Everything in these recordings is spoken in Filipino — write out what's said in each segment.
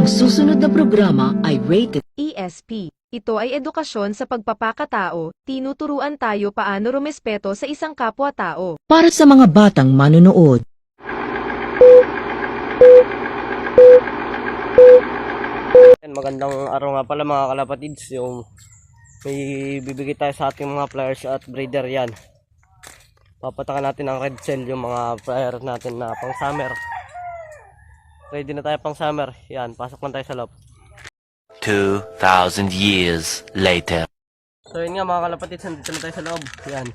Ang susunod na programa ay rated ESP. Ito ay edukasyon sa pagpapakatao, tinuturuan tayo paano rumespeto sa isang kapwa-tao. para sa mga batang manonood. Magandang araw nga pala mga kalapatids. Yung may bibigay tayo sa ating mga flyers at breeder yan. Papatakan natin ang red cell, yung mga flyer natin na pang summer. Ready na tayo pang summer. Yan, pasok lang tayo sa loob. 2,000 years later. So yun nga mga kalapatids, nandito na tayo sa loob. Yan,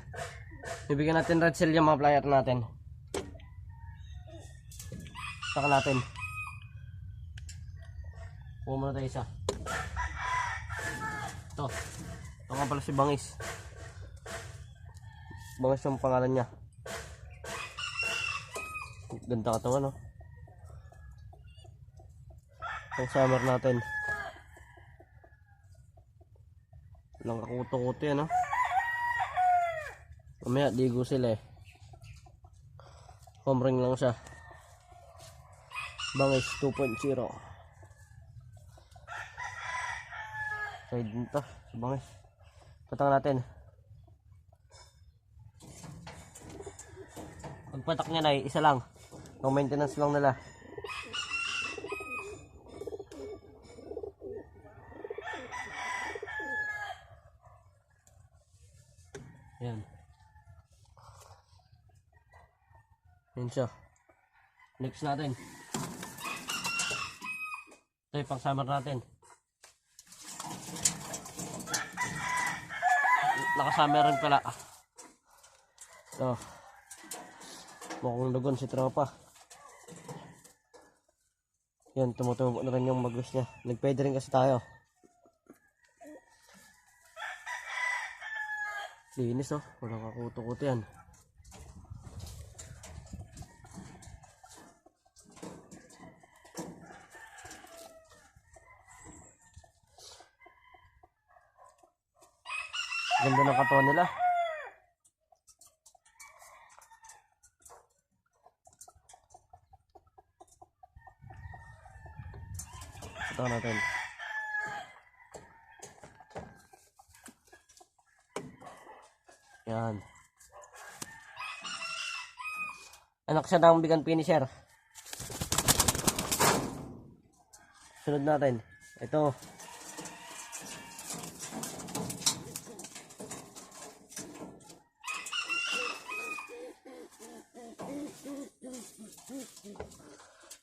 bibigyan natin red cell yung mga flyer natin. Saka natin. Kuha muna tayo isa. Ito nga pala si Bangis. Bangis yung pangalan niya. Ganda katawan, no? Ang summer natin. Walang kakuto-kuto yan, no? Mamaya ligo sila eh. Home ring lang siya. Bangis 2.0. Side din to, sa bangis. Patang natin. Pagpatak niya na isa lang. Ang maintenance lang nila. Yan. Yan siya. Next natin. Ito yung pang summer natin. Nakasama rin pala. So, mukhang lugon si tropa. Yan, tumutubo na rin yung magos niya. Nagpwede rin kasi tayo. Linis, oh. Walang kakuto-kuto yan. Ganda ng katawan nila. Ito natin. Yan. Anak siya ng bigan finisher. Sunod natin. Ito.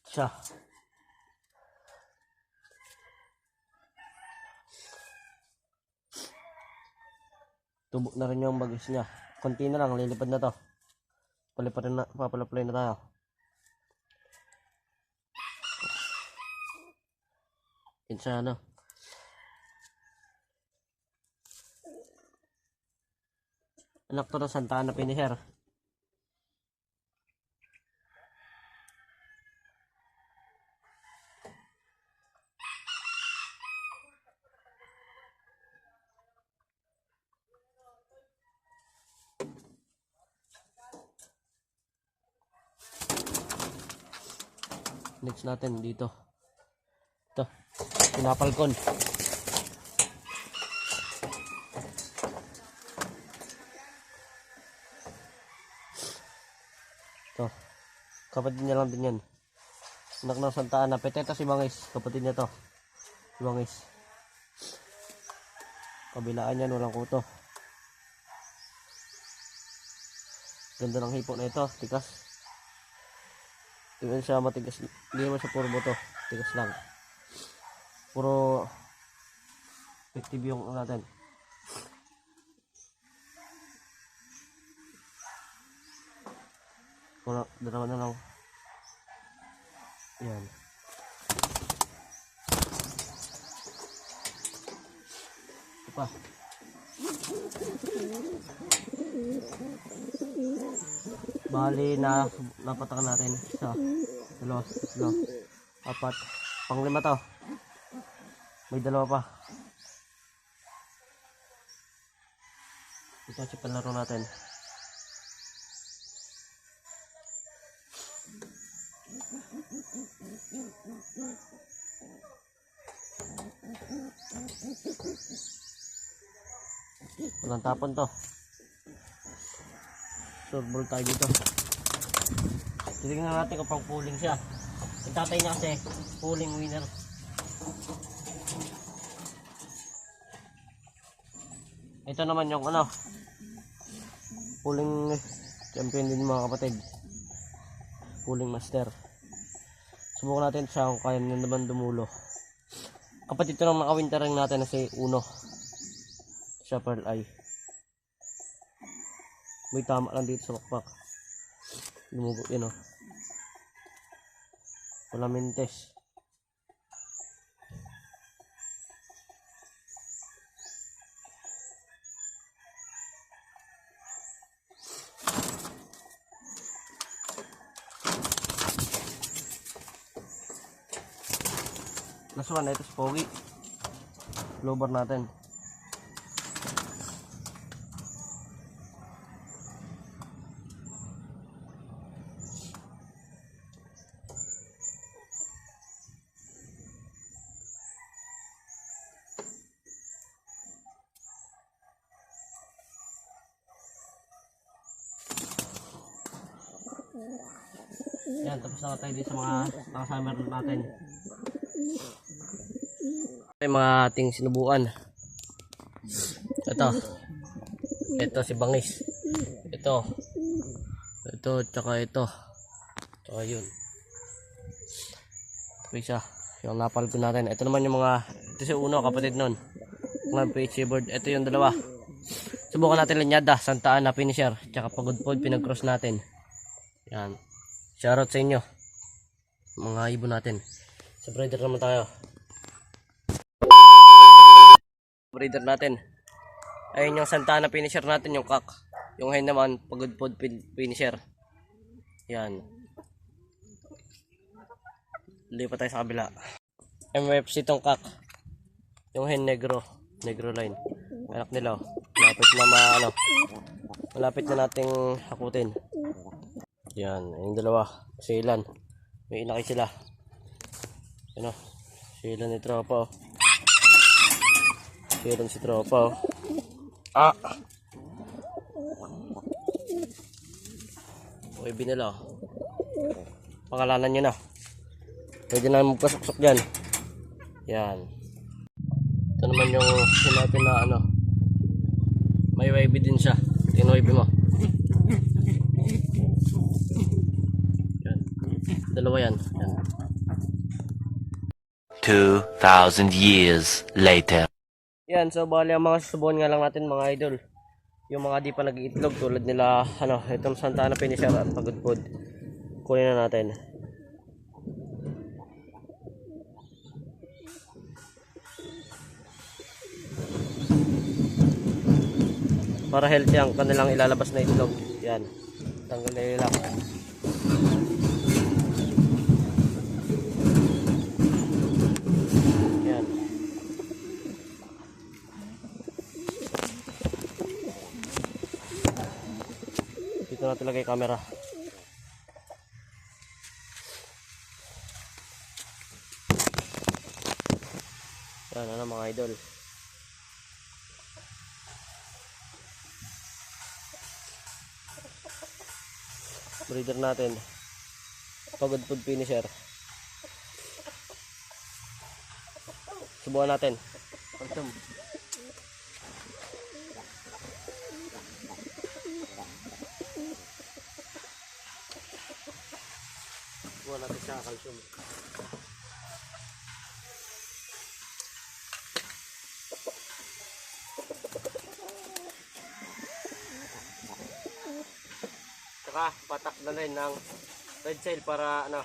Siya. Tubo na rin yung bagis niya. Konti na lang, lilipad na to. Papalaplay na tayo. Yun siya, ano. Anak to ng Santa Ana finisher. Next natin dito. Ito, pinapalkon. Ito, kapatid niya lang din yan. Anak ng Santa Ana. Peteta si Bangis, kapatid niya to. Si Bangis. Kabilaan yan, walang kuto. Ganda ng hipo na ito, tikas. Tingnan siya matigas, hindi naman siya puro buto, tigas lang. Puro effective yung natin. Dalawa na lang. Yan. Ito pa. Bali na napatakan natin isa, dalawa, tatlo, apat, pang-5 to. May 2 pa. Ito si palaro natin. Walang tapon to. Surbol tayo dito. Titignan natin kung pang pulling siya. Yung tatay niya kasi pulling winner. Ito naman yung ano, pulling champion din mga kapatid. Pulling master. Subukan natin siya kung kaya na naman dumulo. Kapatid ito nang naka-winter ring natin na si Uno. Siya Pearl Eye. May tama lang dito sa bakbak. Lumugo yun, oh. Wala mentes. Last one, ito si Pogi. Lower natin. Yan, tapos na tayo din sa mga summer natin. Yung mga ating sinubuan. Ito si Bangis. Ito, tsaka ito. Tsaka yun. Ito isa, yung napalgo natin. Ito naman yung mga, ito si Uno, kapatid nun. Mga PHC board. Ito yung dalawa. Subukan natin linyada, Santa Ana finisher, tsaka pagudpod, pinag-cross natin. Yan. Shoutout sa inyo, mga ibon natin. Sa breeder naman tayo. Breeder natin. Ayun yung Santa Ana finisher natin, yung kak. Yung hen naman, pagudpod finisher. Yan. Lipat tayo sa kabila. MFC tong kak. Yung hen negro line. Anak nila, oh. Malapit na nating hakutin. Yan, yung dalawa, silan. May inaki sila. Ano? Silan ni tropa, oh. Silan si tropa, oh. Ah! Okay, binala, oh. Pangalanan nyo na. Pwede na magpasuksok dyan. Yan. Ito naman yung natin na ano. May wavy din siya. Tingnan wavy mo. Yan. Dalawa yan. Yan. 2,000 years later. Yan, so bali ang mga susubukan nga lang natin mga idol. Yung mga di pa nag-iitlog tulad nila, ano, itong Santa Ana finisher at pagudpod. Kunin na natin. Para healthy ang kanilang ilalabas na itlog. Yan. Tanggal na nila. Yan. Dito natin lagay camera. Yan, ano mga idol. Breeder natin, pagudpod finisher. Subukan natin. Pagtum. Subukan natin sa calcium. Patak na rin ng red cell para ano,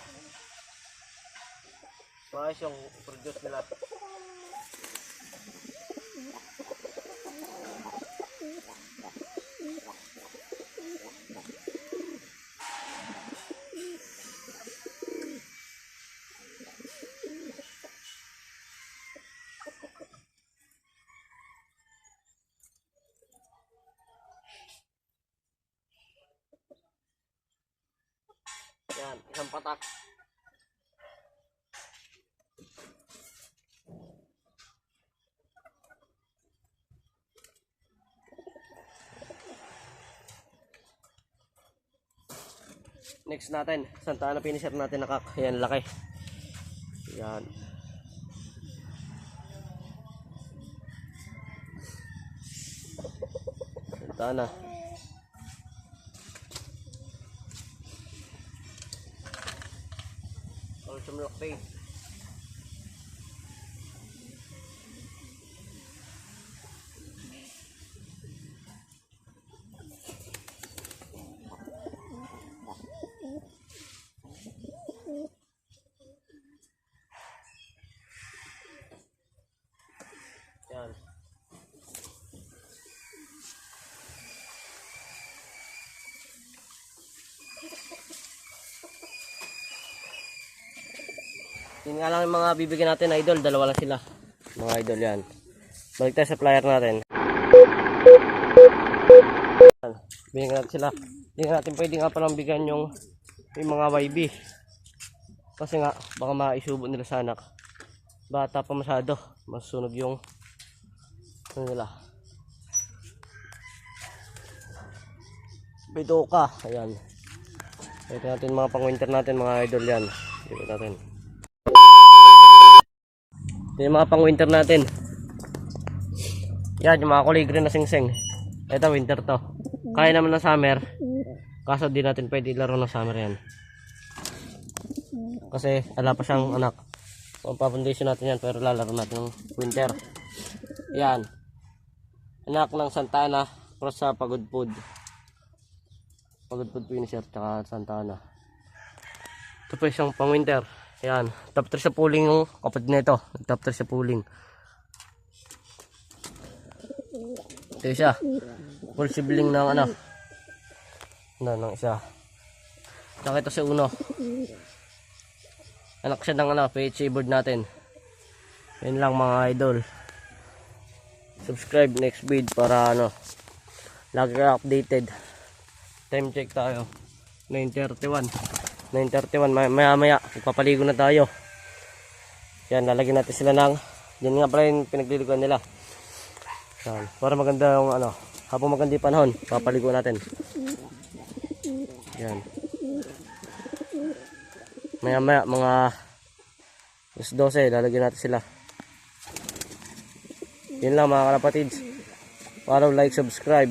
maayos yung produce nila. Yan, isang patak. Next natin, Santa Ana finisher natin nakak. Ayan, laki. Ayan. Santa Ana. Sumlock pay. Yan. Yun nga lang yung mga bibigyan natin, idol. Dalawa lang sila. Mga idol yan. Balik tayo sa flyer natin. Bigyan natin sila. Hindi natin pwede nga palang bigyan yung mga YB. Kasi nga, baka maisubo nila sa anak. Bata pa masyado. Masunog yung ano nila. Bitoka. Ayan. Ito natin mga pang-winter natin, mga idol yan. Ito natin. Yung mga pang winter natin. Yan, yung mga kulay green na sing-sing. Ito winter to. Kaya naman ng summer. Kaso di natin pwede ilaro ng summer yan. Kasi ala pa siyang anak. Pang-foundation natin yan, pero lalaro natin ng winter. Yan. Anak ng Santa Ana cross sa Pagod Food. Pagod Food finisher tsaka Santa Ana. Ito po isang pang winter. Yan, top 3 sa pooling yung kapatid nito. Top 3 sa pooling. Ito siya. Full sibling ng ano. Ng isa. Tsaka ito si Uno. Anak siya ng ano, PHA board natin. Yan lang mga idol. Subscribe next vid para ano, lagi ka updated. Time check tayo. 9:31. 9:31, maya papaligo na tayo. Yan, lalagyan natin sila ng, yan nga pala yung pinagliliguan nila. Yan, para maganda yung ano, habang maganda yung panahon, papaligo natin. Yan. Maya mga 12, lalagyan natin sila. Yan lang mga kalapatids. Follow, like, subscribe.